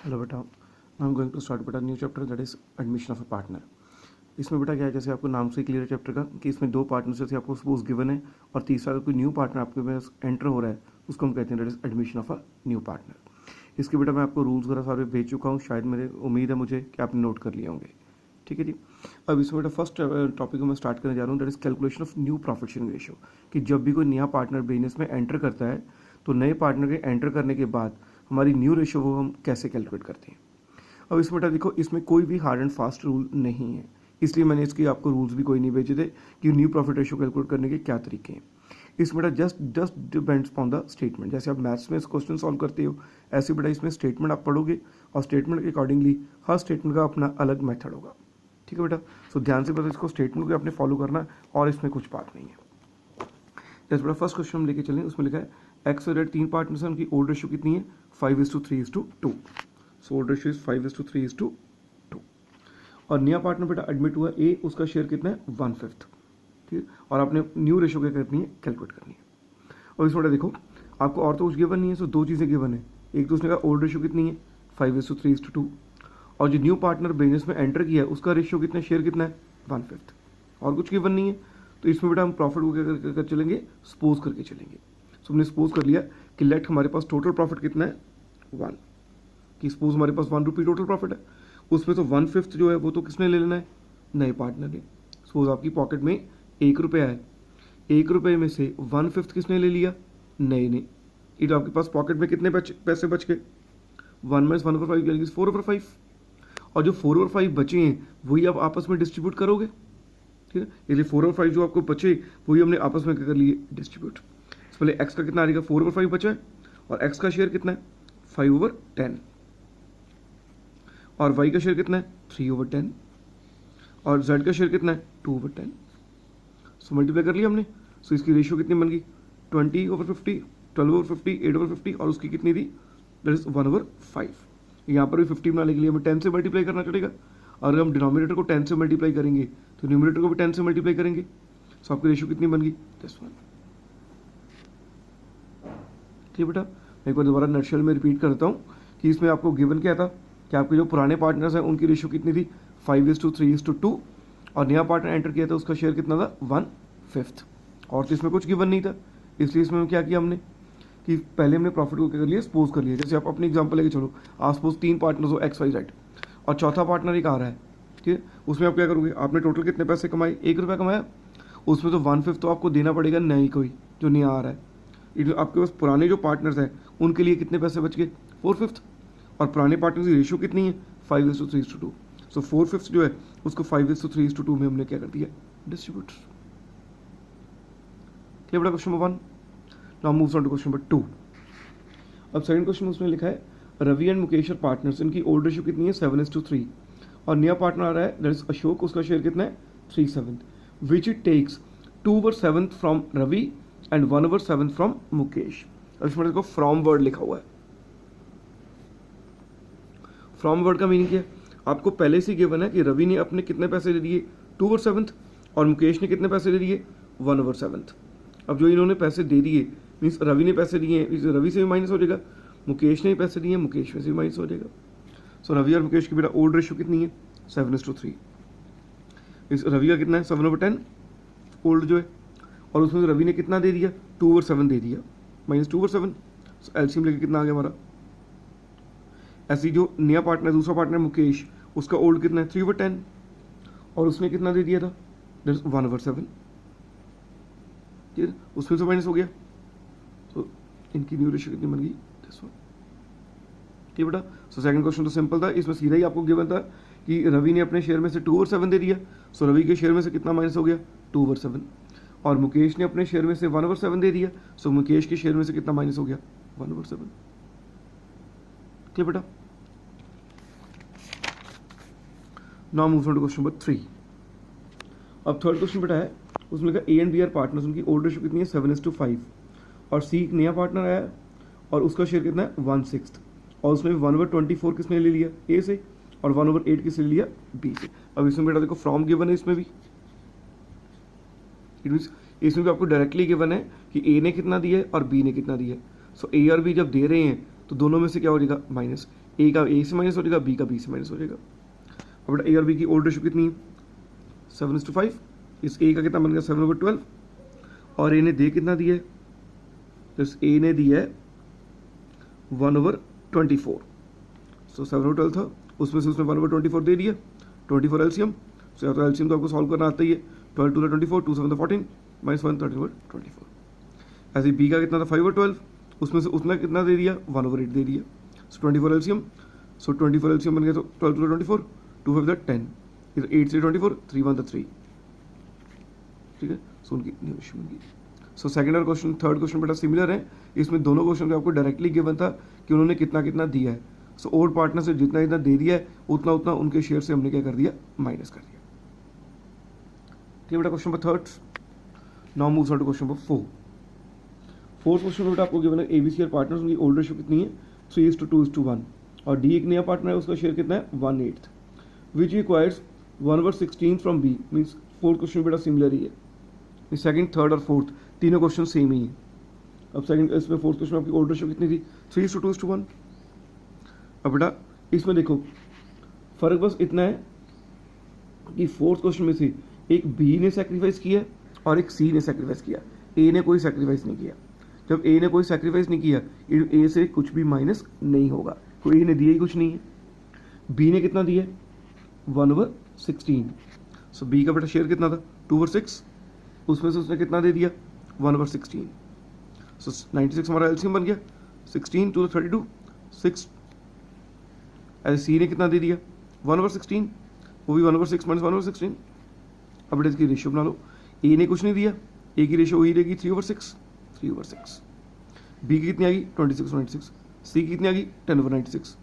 Hello बेटा, I am going to start बेटा new chapter that is admission of a partner. इसमें बेटा क्या है, जैसे आपको नाम से क्लियर है चैप्टर का कि इसमें दो पार्टनर्स जैसे आपको सपोज गिवन है और तीसरा अगर कोई न्यू पार्टनर आपके पास एंटर हो रहा है उसको हम कहते हैं that is admission of a new partner. इसके बेटा मैं आपको रूल्स वगैरह सारे भेज चुका हूँ, शायद मेरे उम्मीद है मुझे कि आपने नोट कर लिए होंगे। ठीक है जी। अब इसमें बेटा फर्स्ट टॉपिक को मैं स्टार्ट करने जा रहा हूँ that is calculation of new profit sharing ratio. कि जब भी कोई नया पार्टनर बिजनेस में एंटर करता है तो नए पार्टनर के एंटर करने के बाद हमारी न्यू रेशियो को हम कैसे कैलकुलेट करते हैं। अब इसमें बेटा देखो, इसमें कोई भी हार्ड एंड फास्ट रूल नहीं है, इसलिए मैंने इसकी आपको रूल्स भी कोई नहीं भेजे थे कि न्यू प्रॉफिट रेशियो कैलकुलेट करने के क्या तरीके हैं। इसमें बेटा just depends on the statement. जैसे आप मैथ्स में इस क्वेश्चन सॉल्व करते हो ऐसे बेटा इसमें स्टेटमेंट आप पढ़ोगे और स्टेटमेंट के अकॉर्डिंगली हर स्टेटमेंट का अपना अलग मेथड होगा। ठीक है बेटा, सो ध्यान से बेटा इसको स्टेटमेंट को आपने फॉलो करना है और इसमें कुछ बात नहीं है। जैसे बेटा फर्स्ट क्वेश्चन हम लेके चलें, उसमें लिखा है एक्स और तीन पार्टनर्स हैं, उनकी ओल्ड रेशियो कितनी है 5:3:2। सो ओल्ड रेशियो इज 5:3:2। और नया पार्टनर बेटा एडमिट हुआ ए, उसका शेयर कितना है 1/5। ठीक है, और आपने न्यू रेशियो क्या करनी है कैलकुलेट करनी है। और इसमें बेटा देखो आपको और तो कुछ गिवन नहीं है, सो दो चीज़ें गिवन है। एक तो उसने कहा ओल्ड रेशियो कितनी है 5:3:2 और जो न्यू पार्टनर बिजनेस में एंटर किया है उसका रेशियो कितना शेयर कितना है 1/5। और कुछ गिवन नहीं है, तो इसमें बेटा हम प्रॉफिट को क्या कर चलेंगे सपोज करके चलेंगे। सो हमने सपोज कर लिया कि लेट हमारे पास टोटल प्रॉफिट कितना है 1, कि सपोज हमारे पास 1 रुपी टोटल प्रॉफिट है, उसमें तो 1/5 जो है वो तो किसने ले लेना है नए पार्टनर ने। सपोज आपकी पॉकेट में 1 रुपया है, 1 रुपये में से 1/5 किसने ले लिया नए ने। ये तो आपके पास पॉकेट में कितने पैसे बच गए 1 - 1/5 यानी 4/5। और जो 4/5 बचे हैं वही आप आपस में डिस्ट्रीब्यूट करोगे। ठीक है, इसलिए 4/5 जो आपको बचे वही हमने आपस में कर लिए डिस्ट्रीब्यूट। पहले एक्स का कितना आ जाएगा 4/5 बचा है और एक्स का शेयर कितना है 5/10 और वाई का शेयर कितना है 3/10 और जेड का शेयर कितना है 2/10। सो मल्टीप्लाई कर लिया हमने। सो इसकी रेशियो कितनी बन गई 20/50, 12/50, 8/50 और उसकी कितनी थी दैट इज 1/5। यहाँ पर भी 50 बनाने के लिए हमें 10 से मल्टीप्लाई करना चलेगा। अगर हम डिनोमिनेटर को 10 से मल्टीप्लाई करेंगे तो न्यूमिनेटर को भी 10 से मल्टीप्लाई करेंगे। सो आपकी रेशियो कितनी बन गई दिस वन। ठीक है बेटा, मैं एक बार दोबारा नटशेल में रिपीट करता हूँ कि इसमें आपको गिवन क्या था कि आपके जो पुराने पार्टनर्स हैं उनकी रेशियो कितनी थी 5:3:2 और नया पार्टनर एंटर किया था उसका शेयर कितना था 1/5। और तो इसमें कुछ गिवन नहीं था, इसलिए इसमें क्या किया हमने कि पहले हमने प्रॉफिट को क्या कर लिया सपोज कर लिया। जैसे आप अपनी एग्जाम्पल लेके चलो, आप सपोज 3 पार्टनर्स हो XYZ और चौथा पार्टनर एक आ रहा है। ठीक है, उसमें आप क्या करोगे, आपने टोटल कितने पैसे कमाए 1 रुपया कमाया, उसमें तो 1/5 तो आपको देना पड़ेगा नहीं कोई जो नया आ रहा है। ये आपके पास पुराने जो पार्टनर्स हैं उनके लिए कितने पैसे बच गए 4/5 और पुराने पार्टनर्स की रेशियो कितनी है 5:3:2। सो 4/5 जो है उसको 5:3:2 में हमने क्या कर दिया डिस्ट्रीब्यूट। क्लियर बेटा question number 1। Now moves on to question number 2। अब सेकंड क्वेश्चन उसमें लिखा है Ravi and Mukesh are partners, इनकी ओल्ड रेशियो कितनी है 7:3 और नया पार्टनर आ रहा है दैट इज अशोक, उसका शेयर कितना है 3/7 which it takes 2/7 from Ravi and 1/7 from Mukesh. अब इसमें देखो फ्रॉम वर्ड लिखा हुआ है। फ्रॉम वर्ड का मीनिंग क्या है, आपको पहले से गिवन है कि रवि ने अपने कितने पैसे ले लिए 2/7 और मुकेश ने कितने पैसे ले लिए 1/7। अब जो इन्होंने पैसे दे दिए मीन्स रवि ने पैसे दिए हैं, रवि से भी माइनस हो जाएगा, मुकेश ने भी पैसे दिए मुकेश में से भी माइनस हो जाएगा। सो रवि और मुकेश की बेटा ओल्ड रेशियो कितनी है 7:3। इस रवि का कितना है 7/10 ओल्ड जो है, और उसमें से रवि ने कितना दे दिया 2/7 दे दिया माइनस 2/7। एलसीएम लेके कितना आ गया हमारा। ऐसी जो नया पार्टनर दूसरा पार्टनर मुकेश, उसका ओल्ड कितना है 3/10 और उसने कितना दे दिया था दैट इज 1/7। ठीक है, उसमें से माइनस हो गया। तो इनकी न्यू रेशियो कितनी बन गई दिस वन। ठीक है बेटा, सो सेकंड क्वेश्चन तो सिंपल था, इसमें सीधा ही आपको गिवन था कि रवि ने अपने शेयर में से 2/7 दे दिया। सो रवि के शेयर में से कितना माइनस हो गया 2/7 और मुकेश ने अपने शेयर में से 1/7 दे दिया। सो मुकेश के शेयर में से कितना माइनस हो गया 1/7। ठीक है बेटा, now move on to question number 3। अब थर्ड क्वेश्चन बेटा है उसमें लिखा A and B are partners, उनकी ओल्ड रेशियो कितनी है 7:5 और सी एक नया पार्टनर आया और उसका शेयर कितना है 1/6 और उसमें 1/24 किसने ले लिया ए से और 1/8 किसने ले लिया बी से। अब इसमें बेटा देखो फ्रॉम गिवन है, इसमें भी इट मीन्स इसमें भी आपको डायरेक्टली गिवन है कि ए ने कितना दिया है और बी ने कितना दिया है। सो ए और बी जब दे रहे हैं तो दोनों में से क्या हो जाएगा माइनस। ए का ए से माइनस हो जाएगा, बी का बी से माइनस हो जाएगा। अब बेटा ए और बी की ओल्ड रेशियो कितनी है 7:5। इस ए का कितना बन गया 7/12 और ए ने दे कितना दिया है, तो इस ए ने दिया है 1/24। सो 7/12 था, उसमें से उसने 1/24 दे दिया, 24 एलसीएम। सो तो एलसीएम तो आपको सॉल्व करना आता ही है, 12 2 24, 2 7 14 -1 13/24। ऐसे बी का कितना था 5/12, उसमें से उसने कितना दे दिया 1/8 दे दिया। सो 24 एलसीएम, सो 24 एलसीएम बन गया, तो 12 2 24, 2 5 10, 8 से 24, 3 1 3। ठीक है, सो उनकी न्यू रेशियो बन गई। सो सेकंड और क्वेश्चन थर्ड क्वेश्चन बेटा सिमिलर है, इसमें दोनों क्वेश्चन पे आपको डायरेक्टली गिवन था कि उन्होंने कितना कितना दिया है। सो ओल्ड पार्टनर से जितना जितना दे दिया है उतना उतना उनके शेयर से हमने क्या कर दिया, माइनस कर दिया। ठीक है बेटा, question number third. Now moves on to question number four. Fourth question में बेटा आपको गिवन है एबीसी और पार्टनर्स, उनकी ओल्ड रेशियो कितनी है 3:2:1 और डी एक नया पार्टनर है, उसका शेयर कितना है 1/8 which requires 1/16 from B. Means fourth question बेटा सिमिलर ही है, सेकंड थर्ड और फोर्थ तीनों क्वेश्चन सेम ही है। अब सेकंड इसमें फोर्थ क्वेश्चन में आपकी ओल्ड रेशियो कितनी थी 3:2:1। अब बेटा इसमें देखो फर्क बस इतना है कि फोर्थ क्वेश्चन में से एक बी ने सेक्रीफाइस किया और एक सी ने सेक्रीफाइस किया, ए ने कोई सेक्रीफाइस नहीं किया। जब ए ने कोई सेक्रीफाइस नहीं किया, ए से कुछ भी माइनस नहीं होगा, तो ए ने दिया ही कुछ नहीं है। बी ने कितना दिया 1/16। सो बी का बेटा शेयर कितना था 2/6, उसमें से उसने कितना दे दिया 1/16। सो 96 हमारा एलसीएम बन गया, 16 2 32 6। ऐसे सी ने कितना दे दिया 1/16, वो भी 1/6 माइनस 1/16। अब बेटा इसकी रेशियो बना लो, ए ने कुछ नहीं दिया, ए की रेशियो वही रहेगी 3/6 3/6। बी की कितनी आ गई 26/96, सी की कितनी आ गई 10/96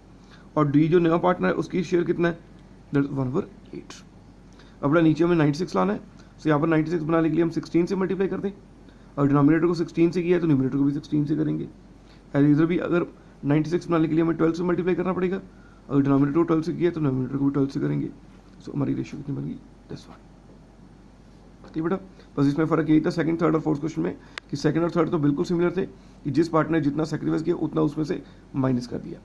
और डी जो नया पार्टनर है उसकी शेयर कितना है 1/8। अब बेटा नीचे हमें 96 लाना है, तो यहाँ पर 96 बनाने के लिए हम 16 से मल्टीप्लाई कर दें, और डिनोमिनेटर को 16 से किया है तो न्यूमिनेटर को भी 16 से करेंगे। और इधर भी अगर 96 बनाने के लिए हमें 12 से मल्टीप्लाई करना पड़ेगा, अगर डिनोमिनेटर को 12 से किया है तो डिनोमिनेटर को भी 12 से करेंगे। सो हमारी रेशियो कितनी बन गई 10। ठीक बेटा, बस इसमें फ़र्क यही था सेकंड थर्ड और फोर्थ क्वेश्चन में कि सेकंड और थर्ड तो बिल्कुल सिमिलर थे कि जिस पार्टनर ने जितना सेक्रीफाइस किया उतना उसमें से माइनस कर दिया।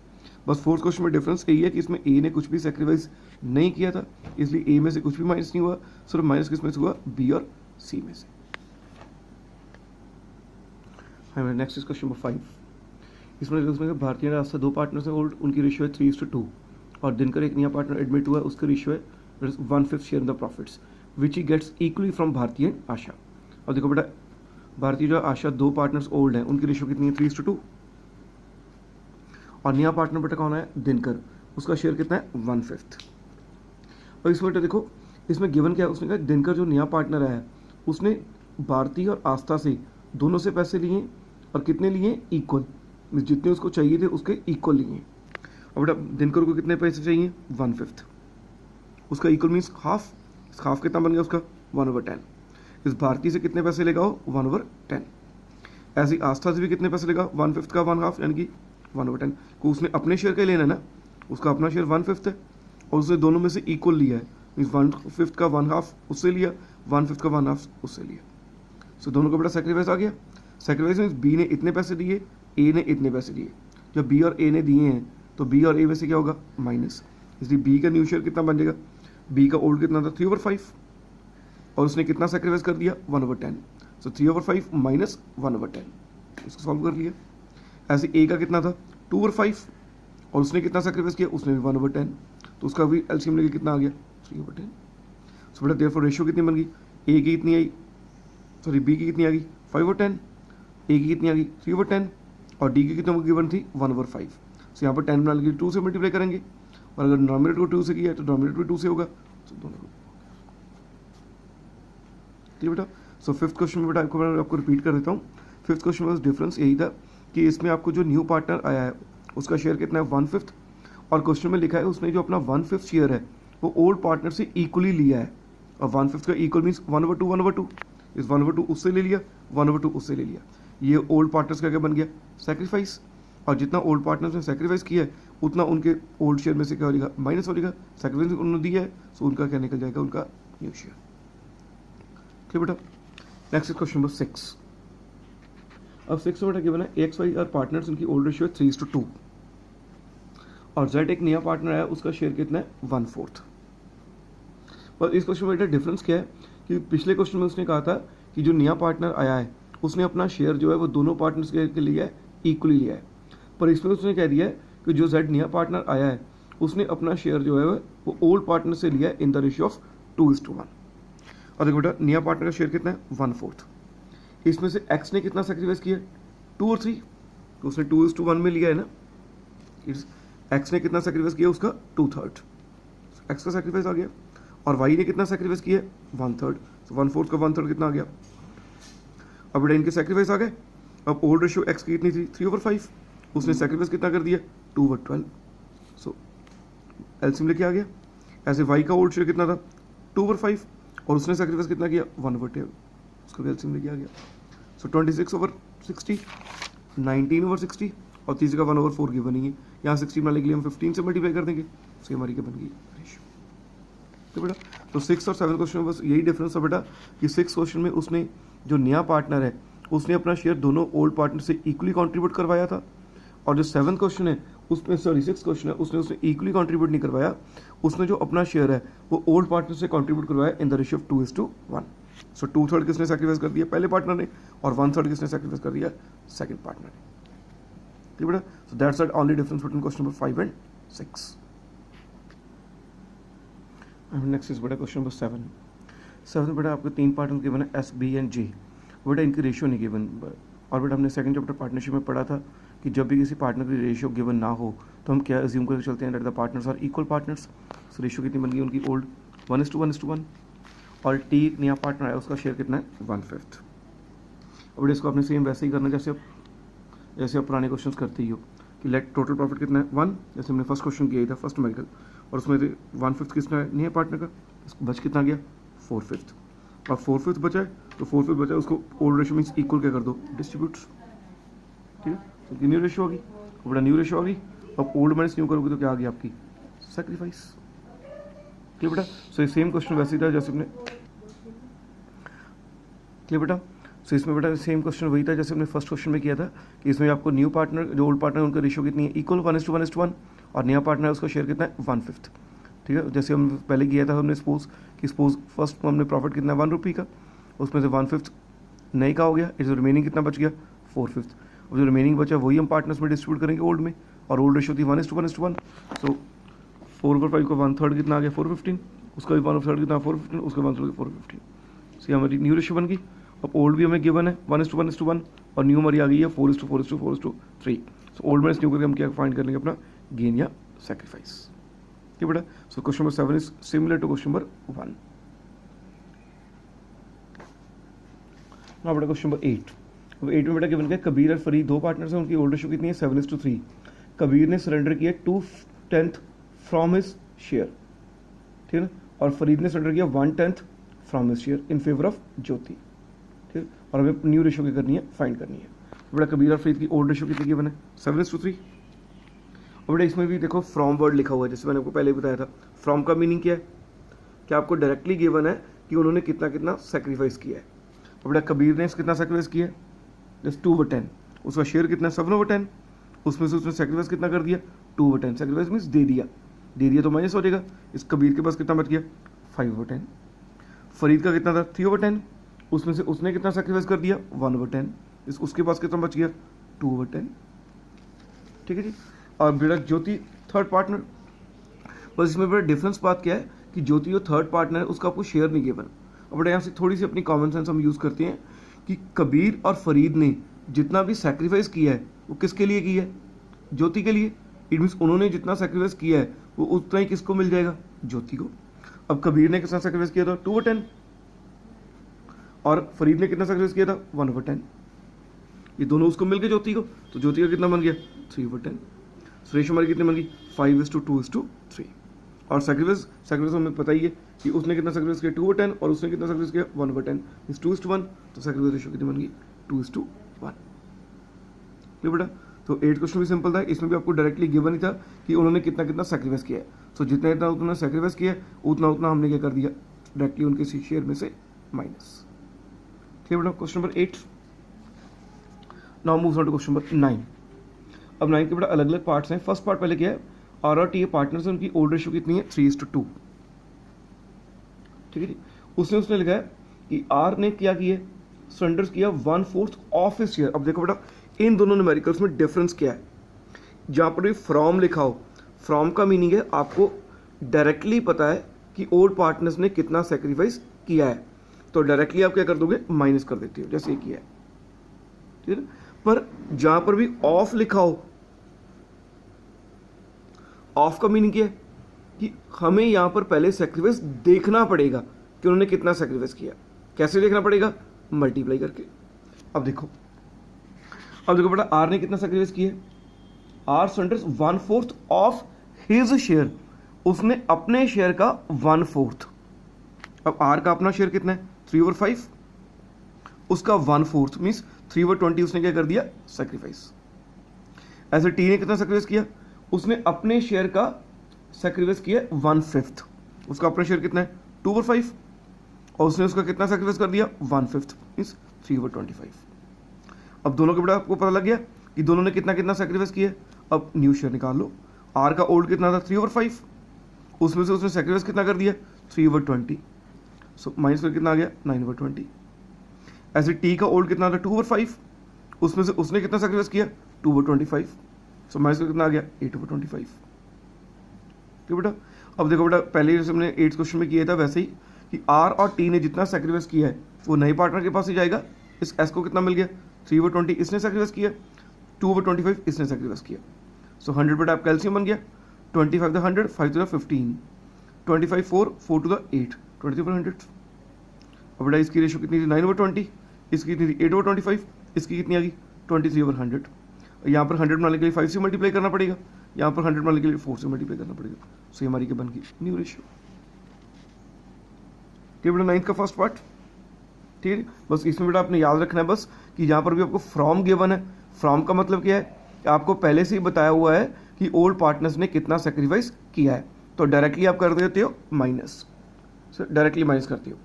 बस फोर्थ क्वेश्चन में डिफरेंस यही है कि इसमें ए ने कुछ भी सेक्रीफाइस नहीं किया था, इसलिए ए में से कुछ भी माइनस नहीं हुआ, सिर्फ माइनस किस में से हुआ बी और सी में से। Next is question number 5। इसमें भारतीय रास्ता दो पार्टनर्स हैं ओल्ड, उनकी रेशियो है 3:2 और दिनकर एक नया पार्टनर एडमिट हुआ, उसका रेशियो है 1/5 share in the profits which he gets equally from Bhartiya and Asha. और देखो बेटा भारतीय जो आशा दो पार्टनर्स ओल्ड हैं, उनकी रेशियो कितनी है 3:2 और नया पार्टनर बेटा कौन है दिनकर, उसका शेयर कितना है 1/5। और इसमें बेटा देखो इसमें गिवन क्या है, उसने कहा दिनकर जो नया पार्टनर है उसने भारतीय और आस्था से दोनों से पैसे लिए और कितने लिए इक्वल, जितने उसको चाहिए थे उसके इक्वल लिए। और बेटा दिनकर को कितने पैसे चाहिए 1/5, उसका इक्वल मीन्स हाफ, हाफ कितना बन गया उसका 1/10। इस भारतीय से कितने पैसे लेगा वो 1/10। ऐसे ही आस्था से भी कितने पैसे लेगा 1/5 का 1/2 यानी कि 1/10 को उसने अपने शेयर का लेना है ना, उसका अपना शेयर 1/5 है और उसने दोनों में से इक्वल लिया है, मीन्स 1/5 का 1/2 उससे लिया, 1/5 का 1/2 उससे लिया। सो दोनों का बेटा सेक्रीफाइस आ गया। सेक्रीफाइस मीन्स बी ने इतने पैसे दिए, ए ने इतने पैसे दिए। जब बी और ए ने दिए हैं तो बी और ए में से क्या होगा माइनस, इसलिए बी का न्यू शेयर कितना बन जाएगा, बी का ओल्ड कितना था 3/5 और उसने कितना सेक्रीफाइस कर दिया 1/10। सो 3/5 माइनस 1/10, इसको सॉल्व कर लिया। ऐसे ए का कितना था 2/5 और उसने कितना सेक्रीफाइस किया, उसने भी 1/10, तो उसका भी एलसीएम लेके कितना आ गया 3/10। सो बेटा देयरफॉर रेशियो कितनी बन गई, ए की कितनी आई, सॉरी बी की कितनी आ गई 5/10, ए की कितनी आ गई 3/10 और डी की कितनी गिवन थी 1/5। सो यहाँ पर 10 बनाने के लिए 2 से मल्टीप्लाई करेंगे और अगर डिनोमिनेटर को 2 से किया है तो डिनोमिनेटर भी 2 से होगा। सो दोनों ठीक बेटा। सो फिफ्थ क्वेश्चन में बेटा आपको रिपीट कर देता हूँ। फिफ्थ क्वेश्चन में डिफरेंस यही था कि इसमें आपको जो न्यू पार्टनर आया है उसका शेयर कितना है 1/5 और क्वेश्चन में लिखा है उसने जो अपना 1/5 शेयर है वो ओल्ड पार्टनर से इक्वली लिया है और 1/5 का इक्वल मीन्स 1/2 1/2, इस 1/2 उससे ले लिया 1/2 उससे ले लिया, ये ओल्ड पार्टनर्स का क्या बन गया सेक्रीफाइस। और जितना ओल्ड पार्टनर्स ने सेक्रीफाइस किया है उतना उनके ओल्ड शेयर में से क्या हो जाएगा माइनस हो जाएगा, सेक्रीफाइस उन्होंने दिया है सो उनका क्या निकल जाएगा उनका न्यू शेयर। ठीक बेटा। Next question number 6। अब 6 में बेटा गिवन है एक्स वाई आर पार्टनर्स, उनकी ओल्ड रेशियो है 3:2 और जेड एक नया पार्टनर आया, उसका शेयर कितना है 1/4। पर इस क्वेश्चन में बेटा डिफरेंस क्या है कि पिछले क्वेश्चन में उसने कहा था कि जो नया पार्टनर आया है उसने अपना शेयर जो है वो दोनों पार्टनर्स के लिए इक्वली लिया है, पर इसमें उसने कह दिया है कि जो जेड नया पार्टनर आया है उसने अपना शेयर जो है वो ओल्ड पार्टनर से लिया है इन द रेशियो ऑफ 2:1। और देखो बेटा नया पार्टनर का शेयर कितना है 1/4। इसमें से एक्स ने कितना सेक्रीफाइस किया 2 और 3, तो उसने 2:1 में लिया है ना। एक्स ने कितना सेक्रीफाइस किया उसका 2/3, एक्स का सेक्रीफाइस आ गया। और वाई ने कितना सेक्रीफाइस किया 1/3, तो 1/4 का 1/3 कितना आ गया। अब बेटा इनके सेक्रीफाइस आ गए। अब ओल्ड रेशियो एक्स की कितनी थी 3/5, उसने सेक्रीफाइस कितना कर दिया 2/12, सो एलसीएम लेके आ गया। ऐसे वाई का ओल्ड शेयर कितना था 2/5 और उसने सेक्रीफाइस कितना किया 1/12, उसका भी एलसीएम लेके आ गया। सो 26/60, 19/60 और तीसरे का 1/4 गिवन नहीं है। यहाँ 60 बनाने के लिए हम 15 से मल्टीप्लाई कर देंगे, उसकी हमारी क्या बन गई रेशियो। तो बेटा तो 6 और 7 क्वेश्चन में बस यही डिफरेंस है बेटा कि 6 क्वेश्चन में उसने जो नया पार्टनर है उसने अपना शेयर दोनों ओल्ड पार्टनर से इक्वली कंट्रीब्यूट करवाया था, और जो 7 क्वेश्चन है उसमें 6 क्वेश्चन है उसने इक्वली कंट्रीब्यूट नहीं करवाया, उसने जो अपना शेयर है वो ओल्ड पार्टनर से कंट्रीब्यूट करवाया इन द रेशियो ऑफ 2:1। सो 2/3 किसने सैक्रिफाइस कर दिया पहले पार्टनर ने, और 1/3 किसने सैक्रिफाइस कर दिया सेकंड पार्टनर ने। ठीक बेटा, so that's the only difference between question number 5 and 6। Next is बेटा क्वेश्चन नंबर 7 बेटा आपको 3 पार्टनर गिवन है एस, बी एंड जी। बेटा इनकी रेशियो नहीं गिवन, और बेटा हमने सेकंड चैप्टर पार्टनरशिप में पढ़ा था कि जब भी किसी पार्टनर की रेशियो गिवन ना हो तो हम क्या अज्यूम करके चलते हैं that the partners are equal partners. So ratio कितनी बन गई उनकी ओल्ड 1:1, और टी नया पार्टनर आया उसका शेयर कितना है 1/5। अब इसको आपने सेम वैसे ही करना जैसे आप पुराने क्वेश्चन करते ही हो कि लेट टोटल प्रॉफिट कितना है 1, जैसे हमने फर्स्ट क्वेश्चन किया था फर्स्ट मेडिकल, और उसमें 1/5 किसना है नया पार्टनर का, बच कितना गया 4/5, और 4/5 बचा है तो 4/5 बचा है उसको ओल्ड रेशियो मीन्स इक्वल क्या कर दो डिस्ट्रीब्यूट। ठीक है, तो न्यू रेशियो होगी, बड़ा न्यू रेशियो होगी। अब ओल्ड माइनस न्यू करोगे तो क्या आ गई आपकी सैक्रिफाइस। क्लियर बेटा, सो ये सेम क्वेश्चन वैसे ही था जैसे हमने, क्लियर बेटा, सो इसमें बेटा सेम क्वेश्चन वही था जैसे हमने फर्स्ट क्वेश्चन में किया था कि इसमें आपको न्यू पार्टनर जो ओल्ड पार्टनर उनका रेशियो कितनी है इक्वल 1:1, और नया पार्टनर है उसका शेयर कितना है 1/5। ठीक है, जैसे हम पहले किया था हमने सपोज फर्स्ट में हमने प्रॉफिट कितना है 1 रुपये का, उसमें से 1/5 नए का हो गया, इस रिमेनिंग कितना बच गया 4/5। अब जो रिमेनिंग बचा वही हम पार्टनर्स में डिस्ट्रीब्यूट करेंगे ओल्ड में, और ओल्ड रेशियो थी 1:1, सो 4/5 का 1/3 कितना आ गया 4/15, उसका भी 1/3 कितना 4/15, उसका 1/3 4/15, सो हमारी न्यू रेशियो बन गई। अब ओल्ड भी हमें गिवन है 1:1, और न्यू हमारी आ गई है 4:4:4:3। सो ओल्ड माइनस न्यू करके हम क्या फाइंड कर लेंगे अपना गेन या सैक्रिफाइस। ठीक बेटा, so question number 7 is similar to question number 1। बेटा क्वेश्चन नंबर 8, अब 8 में बेटा गिवन क्या कबीर और फरीद 2 पार्टनर्स हैं, उनकी ओल्ड रेशियो कितनी है 7:3। कबीर ने सरेंडर किया 2/10 फ्रॉम हिज शेयर, ठीक है ना, और फरीद ने सरेंडर किया 1/10 from his share in favour of Jyoti. ठीक, और हमें न्यू रेशियो की करनी है फाइंड करनी है। बेटा कबीर और फरीद की ओल्ड रेशियो कितनी गिवन है 7:3। और बेटा इसमें भी देखो फ्रॉम वर्ड लिखा हुआ है, जैसे मैंने आपको पहले बताया था। फ्रॉम का मीनिंग क्या है कि आपको डायरेक्टली गिवन है कि उन्होंने कितना कितना सेक्रीफाइस किया है। और बेटा कबीर ने कितना सेक्रीफाइस किया है जस्ट 2/10, उसका शेयर कितना 7/10, उसमें से उसने सेक्रीफाइस कितना कर दिया 2/10, सेक्रीफाइस मीन्स दे दिया तो माइनस हो जाएगा। इस कबीर के पास कितना बच गया 5/10। फरीद का कितना था 3/10, उसमें से उसने कितना सेक्रीफाइस कर दिया 1/10, उसके पास कितना बच गया 2/10। ठीक है जी, और बेटा ज्योति थर्ड पार्टनर, बस इसमें बेटा डिफरेंस बात क्या है कि ज्योति जो थर्ड पार्टनर है उसका आपको शेयर नहीं गिवन। अब बेटा यहाँ से थोड़ी सी अपनी कॉमन सेंस हम यूज़ करते हैं कि कबीर और फरीद ने जितना भी सैक्रिफाइस किया है वो किसके लिए किया है ज्योति के लिए। इट मीन्स उन्होंने जितना सैक्रिफाइस किया है वो उतना ही किसको मिल जाएगा ज्योति को। अब कबीर ने कितना सैक्रिफाइस किया था 2/10, और फरीद ने कितना सैक्रिफाइस किया था 1/10, ये दोनों उसको मिल गए ज्योति को, तो ज्योति का कितना बन गया 3/10। रेशियो हमारी कितनी बन गई 5:2:3। और सैक्रिफाइस हमें पता ही है कि उसने कितना सैक्रिफाइस किया 2/10 और उसने कितना सैक्रिफाइस किया 1/10, इस 2:1, तो सैक्रिफाइस रेशियो कितनी बन गई 2:1। ठीक बेटा, तो 8 क्वेश्चन भी सिंपल था, इसमें भी आपको डायरेक्टली गिवन ही था कि उन्होंने कितना कितना सैक्रिफाइस किया है। सो जितना इतना उन्होंने सैक्रिफाइस किया उतना उतना हमने क्या कर दिया डायरेक्टली उनके शेयर में से माइनस। ठीक बेटा, question number 8। Now moves on to question number 9। अब 9 के बेटा अलग अलग पार्ट्स हैं। फर्स्ट पार्ट पहले क्या है, आर और टी पार्टनर्स, उनकी ओल्ड रेशियो कितनी है 3:2, ठीक है जी। उसने लिखा है कि आर ने क्या किया, सरेंडर्स किया 1/4 ऑफ हिज शेयर। अब देखो बेटा इन दोनों न्यूमेरिकल्स में डिफरेंस क्या है। जहाँ पर भी फ्रॉम लिखा हो, फ्रॉम का मीनिंग है आपको डायरेक्टली पता है कि ओल्ड पार्टनर्स ने कितना सेक्रीफाइस किया है, तो डायरेक्टली आप क्या कर दोगे, माइनस कर देते हो, जैसे ये किया है, ठीक है। पर जहाँ पर भी ऑफ लिखा हो, ऑफ का मीनिंग क्या है कि हमें यहाँ पर पहले सेक्रीफाइस देखना पड़ेगा कि उन्होंने कितना सेक्रीफाइस किया। कैसे देखना पड़ेगा, मल्टीप्लाई करके। अब देखो बेटा आर ने कितना सेक्रीफाइस किया, R surrenders 1/4 of his share, उसने अपने शेयर का 1/4। अब आर का अपना शेयर कितना है 3/5, उसका 1/4 मीन्स 3/20 उसने क्या कर दिया, सेक्रीफाइस। ऐसे टी ने कितना सेक्रीफाइस किया, उसने अपने शेयर का सेक्रीफाइस किया 1/5, उसका अपना शेयर कितना है 2/5, और उसने उसका कितना सेक्रीफाइस कर दिया 1/5 मीन्स 3/25। अब दोनों के बेटा आपको पता लग गया कि दोनों ने कितना कितना सेक्रीफाइस किया। अब न्यू शेयर निकाल लो। आर का ओल्ड कितना था 3/5, उसमें से उसने सेक्रीफाइस कितना कर दिया 3/20, सो माइनस में कितना आ गया 9/20। ऐसे टी का ओल्ड कितना था 2/5, उसमें से उसने कितना सेक्रीफाइस किया 2/25, सो माइनस में कितना आ गया 8/25, ठीक बेटा। अब देखो बेटा पहले जैसे हमने 8th क्वेश्चन में किया था वैसे ही कि आर और टी ने जितना सेक्रीफाइस किया है वो नए पार्टनर के पास ही जाएगा। इस एस को कितना मिल गया 3/20 इसने सेक्रीफाइस किया, 2/25 इसने सेक्रीफाइस किया, सो 100 बेटा आप कैल्शियम बन गया, 25 the 100, 5 to the 15, 25 4, 4 to the 8, 23/100। अब बेटा इसकी रेशियो कितनी थी 9/20, इसकी कितनी थी 8/25, इसकी कितनी आ गई 23/100। यहाँ पर 100 बनाने के लिए 5 से मल्टीप्लाई करना पड़ेगा, यहाँ पर 100 बनाने के लिए 4 से मल्टीप्लाई करना पड़ेगा, सो ये हमारी क्या बन गई न्यू रेशियो। ठीक है बेटा 9th का फर्स्ट पार्ट, ठीक है। बस इसमें बेटा आपने याद रखना है बस कि जहाँ पर भी आपको फ्रॉम गिवन है, फ्रॉम का मतलब क्या है कि आपको पहले से ही बताया हुआ है कि ओल्ड पार्टनर्स ने कितना सेक्रीफाइस किया है, तो डायरेक्टली आप कर देते हो माइनस, डायरेक्टली माइनस करते हो।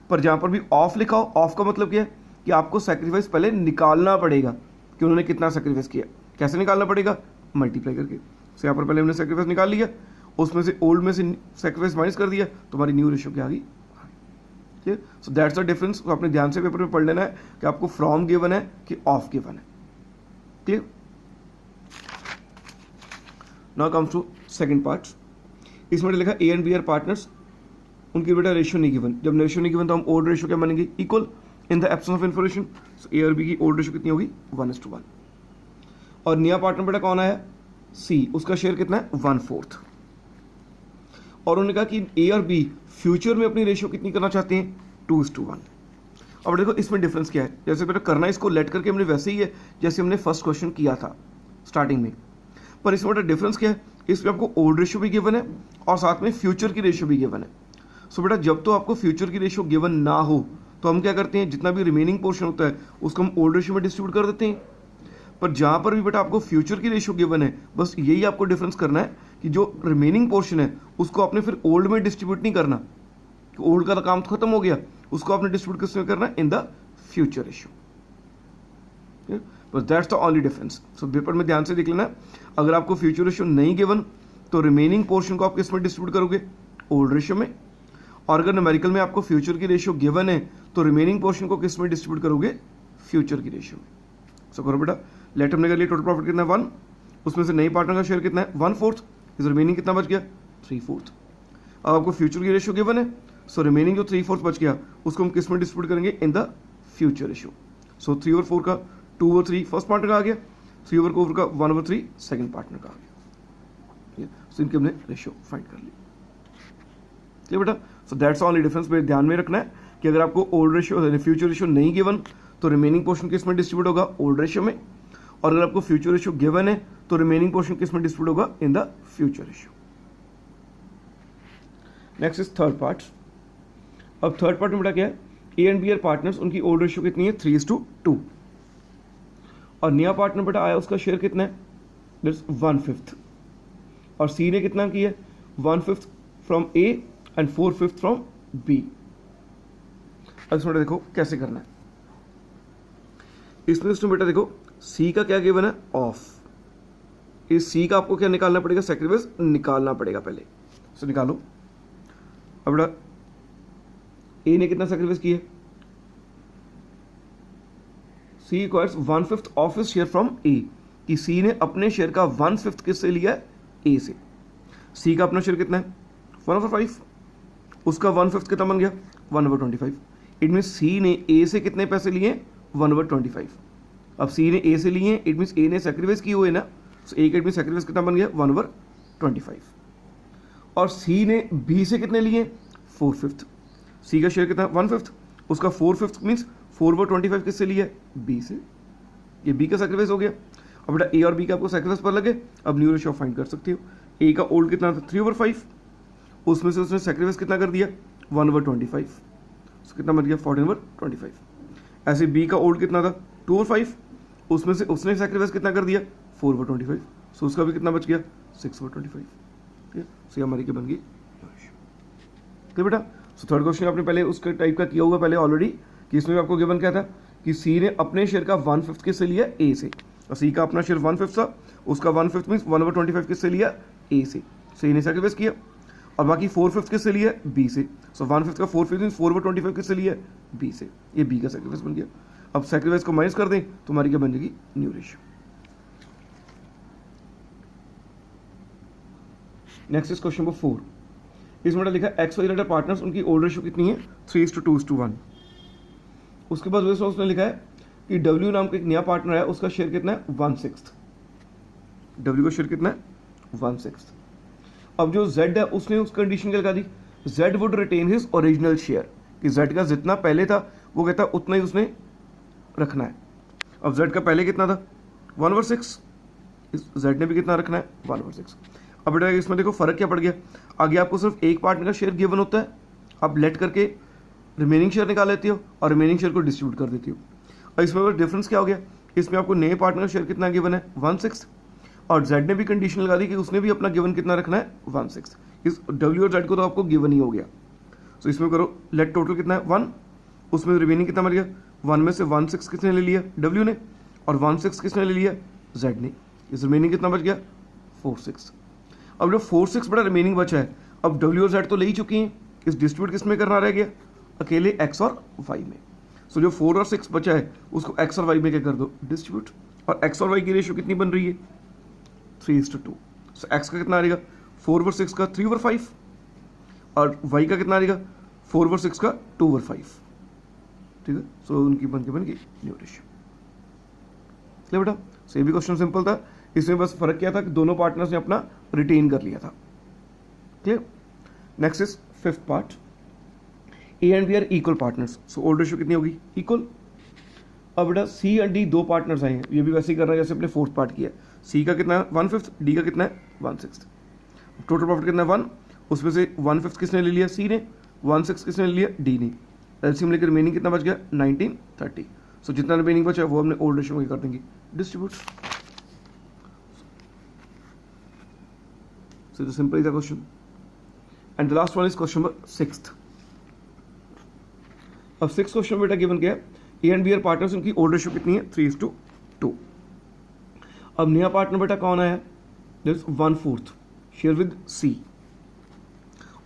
पर जहाँ पर भी ऑफ लिखा हो, ऑफ का मतलब क्या है कि आपको सेक्रीफाइस पहले निकालना पड़ेगा कि उन्होंने कितना सेक्रीफाइस किया। कैसे निकालना पड़ेगा, मल्टीप्लाई करके। सो यहाँ पर पहले हमने सेक्रीफाइस निकाल लिया, उसमें से ओल्ड में से सेक्रीफाइस माइनस कर दिया, तो हमारी न्यू रेशियो क्या आ गई। ठीक है, सो दैट्स द डिफरेंस। तो आपने ध्यान से पेपर में पढ़ लेना है कि आपको फ्रॉम गिवन है कि ऑफ गिवन है। Clear. Now comes to second part. इसमें लिखा A and B are partners, उनकी बेटा रेशियो नहीं गिवन। जब रेशियो नहीं गिवन तो हम ओल्ड रेशियो क्या मानेंगे, equal in the absence of information. So A और बी की ओल्ड रेशियो कितनी होगी 1:1। और नया पार्टनर बेटा कौन आया सी, उसका शेयर कितना है 1/4। और उन्होंने कहा कि ए और बी फ्यूचर में अपनी रेशियो कितनी करना चाहते हैं 2:1। अब देखो इसमें डिफरेंस क्या है, जैसे बेटा करना इसको लेट करके हमने वैसे ही है जैसे हमने फर्स्ट क्वेश्चन किया था स्टार्टिंग में, पर इसमें बेटा डिफरेंस क्या है, इसमें आपको ओल्ड रेशियो भी गिवन है और साथ में फ्यूचर की रेशियो भी गिवन है। सो बेटा जब तो आपको फ्यूचर की रेशियो गिवन ना हो तो हम क्या करते हैं, जितना भी रिमेनिंग पोर्शन होता है उसको हम ओल्ड रेशियो में डिस्ट्रीब्यूट कर देते हैं। पर जहाँ पर भी बेटा आपको फ्यूचर की रेशियो गिवन है, बस यही आपको डिफरेंस करना है कि जो रिमेनिंग पोर्शन है उसको आपने फिर ओल्ड में डिस्ट्रीब्यूट नहीं करना, ओल्ड का काम खत्म हो गया, उसको आपने डिस्ट्रीब्यूट किसमें करना है, इन द फ्यूचर रेशियो। बस that's the only difference. So paper में ध्यान से देख लेना, अगर आपको फ्यूचर रेशियो नहीं गिवन तो रिमेनिंग पोर्शन को आप किसमें डिस्ट्रीब्यूट करोगे, ओल्ड रेशियो में। और अगर न्यूमेरिकल में आपको फ्यूचर की रेशियो गिवन है तो रिमेनिंग पोर्शन को किसमें डिस्ट्रीब्यूट करोगे, फ्यूचर की रेशियो में। सो करो बेटा, लेट हमने कर लिया टोटल प्रॉफिट कितना है 1, उसमें से नई पार्टनर का शेयर कितना है 1/4, इस रिमेनिंग कितना बच गया 3/4। अब आपको फ्यूचर की रेशियो गिवन है, सो रिमेनिंग जो 3/4 बच गया उसको हम किसमें डिस्ट्रीब्यूट करेंगे, इन द फ्यूचर रेशियो। सो 3/4 का 2/3 फर्स्ट पार्टनर का आ गया, 3/4 का 1/3 सेकंड पार्टनर का आ गया। सो इनके हमने रेशियो फाइंड कर ली। ठीक बेटा, सो दैट्स ओनली डिफरेंस। पे ध्यान में रखना है कि अगर आपको ओल्ड रेशियो फ्यूचर रेशियो नहीं गिवन तो रिमेनिंग पोर्शन किसमें डिस्ट्रीब्यूट होगा, ओल्ड रेशियो में। और अगर आपको फ्यूचर रेशियो गिवन है तो रिमेनिंग पोर्शन किसमें डिस्ट्रीब्यूट होगा, in the future ratio. Next is third part. अब थर्ड पार्ट में बेटा क्या है, A and B are partners, उनकी ओल्ड रेशियो कितनी है 3:2। और नया पार्टनर बेटा आया, उसका शेयर कितना है, दैट्स 1/5। और सी ने कितना किया 1/5 from A and 4/5 from B. अब इसमें देखो कैसे करना है। इसमें बेटा देखो सी का क्या गिवन है ऑफ, इस सी का आपको क्या निकालना पड़ेगा, सैक्रिफाइस निकालना पड़ेगा पहले, सो निकालो। अब बेटा ए ने कितना सैक्रिफाइस किया, C acquires 1/5 of his share from A, कि सी ने अपने शेयर का 1/5 किससे लिया है, ए से। सी का अपना शेयर कितना है 1/5, उसका 1/5 कितना बन गया 1/25। इट मीन सी ने ए से कितने पैसे लिए 1/25। अब सी ने ए से लिए, इट मीन ए ने सैक्रिफाइस की हुए ना, तो ए का इट मीन सैक्रिफाइस कितना बन गया 1/25। और सी ने बी से कितने लिए 4/5, सी का शेयर कितना 1/5, उसका 4/5 मीन्स 4/25 किससे लिया बी से, ये बी का सैक्रिफाइस हो गया। अब बेटा ए और बी का आपको सैक्रिफाइस पर लगे, अब न्यू रेशियो फाइंड कर सकते हो। ए का ओल्ड कितना था 3/5, उसमें से उसने सैक्रिफाइस कितना कर दिया 1/25, तो कितना बन गया 14/25। ऐसे बी का ओल्ड कितना था 2/5, उसमें से उसने सैक्रिफाइस कितना कर दिया 4/25, सो उसका भी कितना बच गया 6/25। ठीक है, सो हमारी क्या बन गई, ठीक है बेटा। सो थर्ड क्वेश्चन आपने पहले उसके टाइप का किया होगा पहले ऑलरेडी, कि इसमें आपको गिवन क्या था कि सी ने अपने शेयर का 1/5 किससे लिया ए से, और सी का अपना शेयर 1/5 था, उसका 1/5 मीन्स 1/25 किससे लिया ए से, सी ने सैक्रिफाइस किया। और बाकी 4/5 किससे लिया बी से, सो 1/5 का 4/5 मीन्स 4/25 किससे लिया बी से, ये बी का सैक्रिफाइस बन गया। अब सैक्रिफाइस को माइनस कर दें तो हमारी क्या बन जाएगी new ratio. Next is question number 4, इसमें लिखा है एक्स वाई जेड पार्टनर्स, उनकी ओल्ड रेशियो कितनी है 3:2:1। उसके बाद उसने लिखा है कि डब्ल्यू नाम का एक नया पार्टनर है, उसका शेयर कितना है 1/6, डब्ल्यू का शेयर कितना है 1/6। अब जो जेड है उसने उस कंडीशन क्या लगा दी, Z would retain his original share, कि जेड का जितना पहले था वो कहता है उतना ही उसने रखना है। अब जेड का पहले कितना था 1/6, जेड ने भी कितना रखना है 1/6। अब बेटा इसमें देखो फर्क क्या पड़ गया, आगे आपको सिर्फ एक पार्टनर का शेयर गिवन होता है, आप लेट करके रिमेनिंग शेयर निकाल लेती हो और रिमेनिंग शेयर को डिस्ट्रीब्यूट कर देती हो। और इसमें डिफरेंस क्या हो गया, इसमें आपको नए पार्टनर का शेयर कितना गिवन है 1/6, और जेड ने भी कंडीशन लगा दी कि उसने भी अपना गिवन कितना रखना है 1/6। इस डब्ल्यू और जेड को तो आपको गिवन ही हो गया, तो इसमें करो लेट टोटल कितना है 1, उसमें रिमेनिंग कितना मिल गया 1 में से 1/6 किसने ले लिया डब्ल्यू ने, और 1/6 किसने ले लिया जेड ने, इस रिमेनिंग कितना बच गया 4/6। अब जो 4/6 बड़ा रिमेनिंग बचा है, अब डब्ल्यू और जेड तो ले ही चुकी हैं, इस डिस्ट्रीब्यूट किस में करना रह गया अकेले एक्स और वाई में। सो जो 4 और 6 बचा है उसको एक्स और वाई में क्या कर दो डिस्ट्रीब्यूट, और एक्स और वाई की रेशियो कितनी बन रही है 3:2। सो एक्स का कितना आ रहेगा 4/6 का 3/5, और वाई का कितना आ रहेगा 4/6 का 2/5। ठीक है, सो उनकी बन गई न्यू रेशियो। चलिए बेटा, सो ये भी क्वेश्चन सिंपल था, इसमें बस फर्क क्या था कि दोनों पार्टनर्स ने अपना रिटेन कर लिया था। Clear. Next is fifth part, A and B are equal partners, so old ratio कितनी होगी इक्वल। अब बेटा सी एंड डी दो पार्टनर्स आए हैं, ये भी वैसे ही कर रहा है जैसे अपने फोर्थ पार्ट किया। सी का कितना है 1/5, डी का कितना है 1/6। टोटल प्रॉफिट कितना है 1, उसमें से 1/5 किसने ले लिया सी ने, 1/6 किसने ले लिया डी ने, एलसीएम लेकर रिमेनिंग कितना बच गया 1930। सो जितना रिमेनिंग बचा वो हमने ओल्ड रेशियो में कर देंगे distribute. So it's simple is the question, and the last one is question number 6th. अब 6th क्वेश्चन बेटा गिवन क्या है, A and B are partners, उनकी ओल्ड रेशियो कितनी है 3:2। अब नया पार्टनर बेटा कौन आया, दिस 1/4 शेयर विद सी,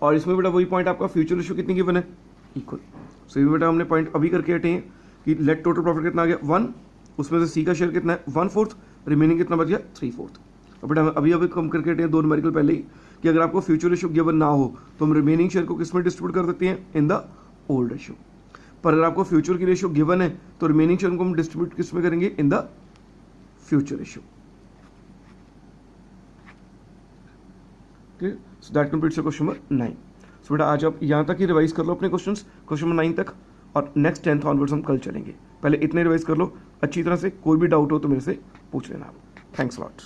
और इसमें बेटा वही पॉइंट आपका फ्यूचर रेशियो कितनी गिवन है इक्वल। सो ये बेटा हमने पॉइंट अभी करके हटे हैं कि लेट टोटल प्रॉफिट कितना आ गया 1, उसमें से सी का शेयर कितना है 1/4, रिमेनिंग कितना बच गया 3/4। अब बेटा अभी कम करके हटे हैं दो न्यूमेरिकल पहले ही, कि अगर आपको फ्यूचर रेशियो गिवन ना हो तो हम रिमेनिंग शेयर को किस में डिस्ट्रीब्यूट कर देते हैं इन द ओल्ड रेशियो, पर अगर आपको फ्यूचर की रेशियो गिवन है तो रिमेनिंग शेयर को हम डिस्ट्रीब्यूट किस में करेंगे इन द फ्यूचर रेशियो। ठीक, so that completes question number 9। So बेटा आज आप यहाँ तक ही रिवाइज कर लो अपने क्वेश्चंस, क्वेश्चन नंबर 9 तक, और नेक्स्ट 10th ऑनवर्ड्स हम कल चलेंगे। पहले इतने रिवाइज कर लो अच्छी तरह से, कोई भी डाउट हो तो मेरे से पूछ लेना आप। Thanks lot.